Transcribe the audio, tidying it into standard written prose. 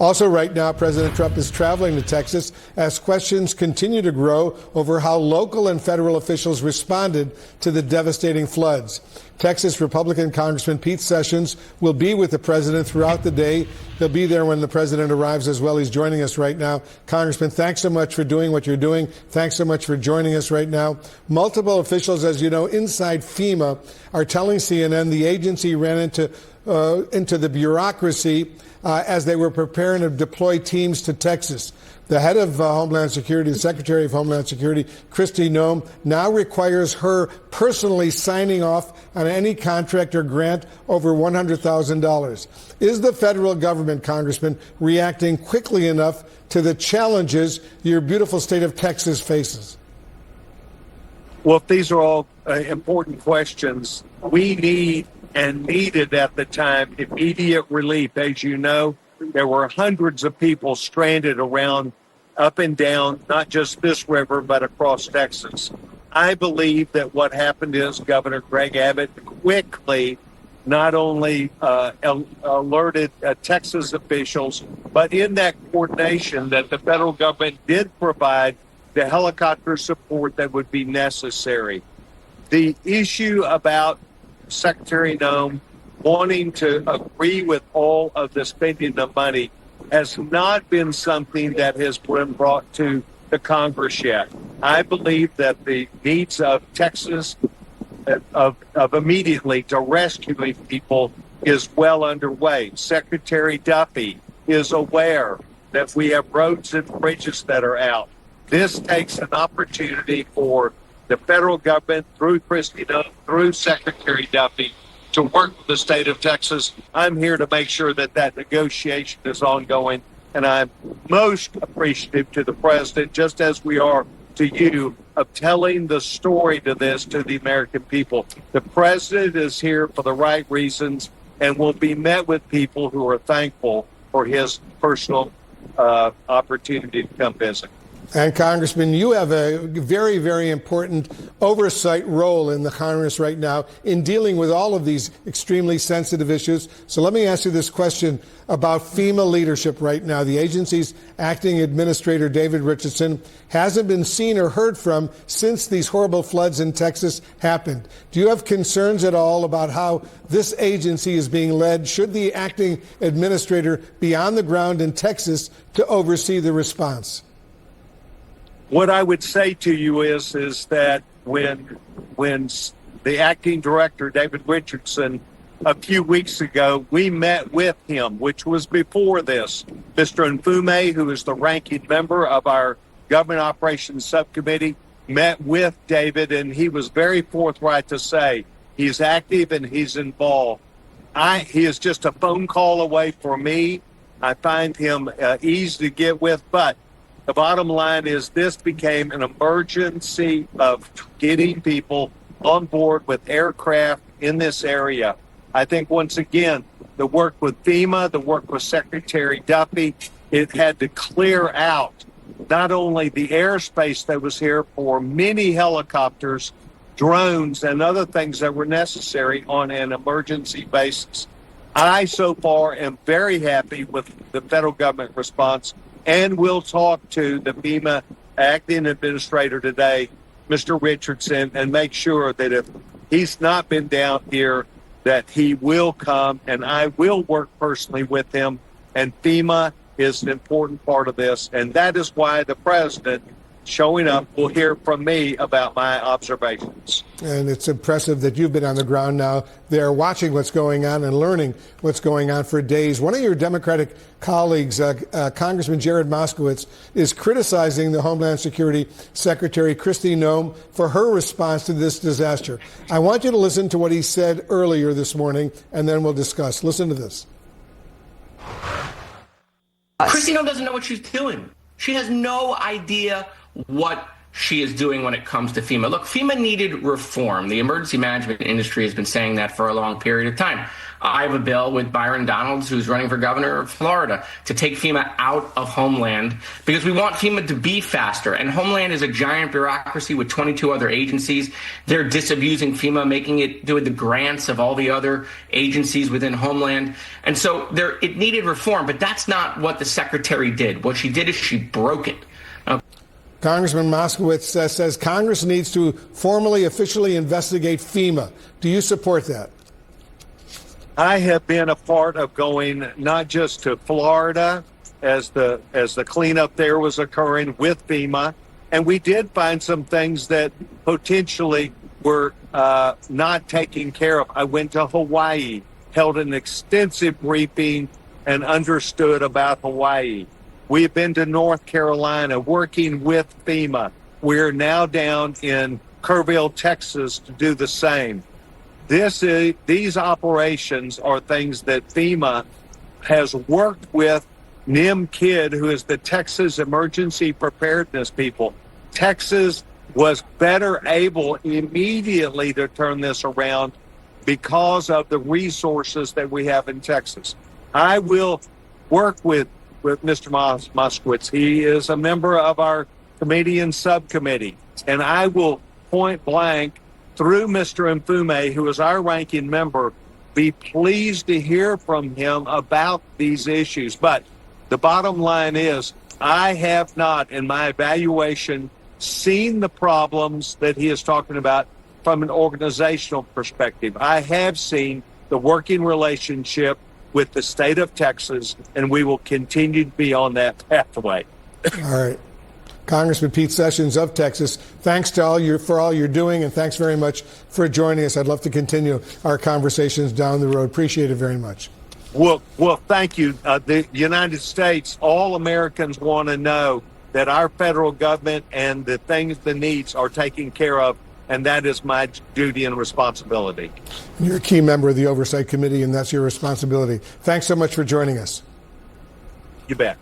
Also, right now, President Trump is traveling to Texas as questions continue to grow over how local and federal officials responded to the devastating floods. Texas Republican Congressman Pete Sessions will be with the president throughout the day. He'll be there when the president arrives as well. He's joining us right now. Congressman, thanks so much for doing what you're doing. Thanks so much for joining us right now. Multiple officials, as you know, inside FEMA are telling CNN the agency ran into the bureaucracy as they were preparing to deploy teams to Texas. The head of Homeland Security, the Secretary of Homeland Security, Kristi Noem, now requires her personally signing off on any contract or grant over $100,000. Is the federal government, Congressman, reacting quickly enough to the challenges your beautiful state of Texas faces? Well, if these are all important questions, we need and needed at the time immediate relief. As you know, there were hundreds of people stranded around, up and down, not just this river, but across Texas. I believe that what happened is Governor Greg Abbott quickly not only alerted Texas officials, but in that coordination that the federal government did provide the helicopter support that would be necessary. The issue about Secretary Noem wanting to agree with all of the spending of money has not been something that has been brought to the Congress yet. I believe that the needs of Texas of immediately to rescuing people is well underway. Secretary Duffy is aware that we have roads and bridges that are out. This takes an opportunity for the federal government, through Kristi Noem, through Secretary Duffy, to work with the state of Texas. I'm here to make sure that that negotiation is ongoing, and I'm most appreciative to the president, just as we are to you, of telling the story to the American people. The president is here for the right reasons and will be met with people who are thankful for his personal opportunity to come visit. And Congressman, you have a very, very important oversight role in the Congress right now in dealing with all of these extremely sensitive issues. So let me ask you this question about FEMA leadership right now. The agency's acting administrator, David Richardson, hasn't been seen or heard from since these horrible floods in Texas happened. Do you have concerns at all about how this agency is being led? Should the acting administrator be on the ground in Texas to oversee the response? What I would say to you is that when the acting director, David Richardson, a few weeks ago, we met with him, which was before this. Mr. Nfume, who is the ranking member of our Government Operations Subcommittee, met with David, and he was very forthright to say he's active and he's involved. He is just a phone call away for me. I find him easy to get with, but the bottom line is this became an emergency of getting people on board with aircraft in this area. I think, once again, the work with FEMA, the work with Secretary Duffy, it had to clear out not only the airspace that was here for many helicopters, drones, and other things that were necessary on an emergency basis. I, so far, am very happy with the federal government response, and we'll talk to the FEMA acting administrator today, Mr. Richardson, and make sure that if he's not been down here, that he will come, and I will work personally with him. And FEMA is an important part of this, and that is why the president showing up will hear from me about my observations. And it's impressive that you've been on the ground now there watching what's going on and learning what's going on for days. One of your Democratic colleagues, Congressman Jared Moskowitz, is criticizing the Homeland Security Secretary Kristi Noem for her response to this disaster. I want you to listen to what he said earlier this morning, and then we'll discuss. Listen to this. Kristi Noem doesn't know what she's doing. She has no idea what she is doing when it comes to FEMA. Look, FEMA needed reform. The emergency management industry has been saying that for a long period of time. I have a bill with Byron Donalds, who's running for governor of Florida, to take FEMA out of Homeland because we want FEMA to be faster. And Homeland is a giant bureaucracy with 22 other agencies. They're disabusing FEMA, making it do the grants of all the other agencies within Homeland. And so it needed reform, but that's not what the secretary did. What she did is she broke it. Congressman Moskowitz says Congress needs to formally, officially investigate FEMA. Do you support that? I have been a part of going not just to Florida as the cleanup there was occurring with FEMA, and we did find some things that potentially were not taken care of. I went to Hawaii, held an extensive briefing, and understood about Hawaii. We've been to North Carolina working with FEMA. We're now down in Kerrville, Texas to do the same. These operations are things that FEMA has worked with NIM Kidd, who is the Texas Emergency Preparedness people. Texas was better able immediately to turn this around because of the resources that we have in Texas. I will work with Mr. Moskowitz. He is a member of our committee and subcommittee, and I will point blank through Mr. Mfume, who is our ranking member, be pleased to hear from him about these issues. But the bottom line is, I have not, in my evaluation, seen the problems that he is talking about from an organizational perspective. I have seen the working relationship with the state of Texas, and we will continue to be on that pathway. All right. Congressman Pete Sessions of Texas, thanks to for all you're doing, and thanks very much for joining us. I'd love to continue our conversations down the road. Appreciate it very much. Well, thank you. The United States, all Americans want to know that our federal government and the needs are taken care of, and that is my duty and responsibility. You're a key member of the Oversight Committee, and that's your responsibility. Thanks so much for joining us. You bet.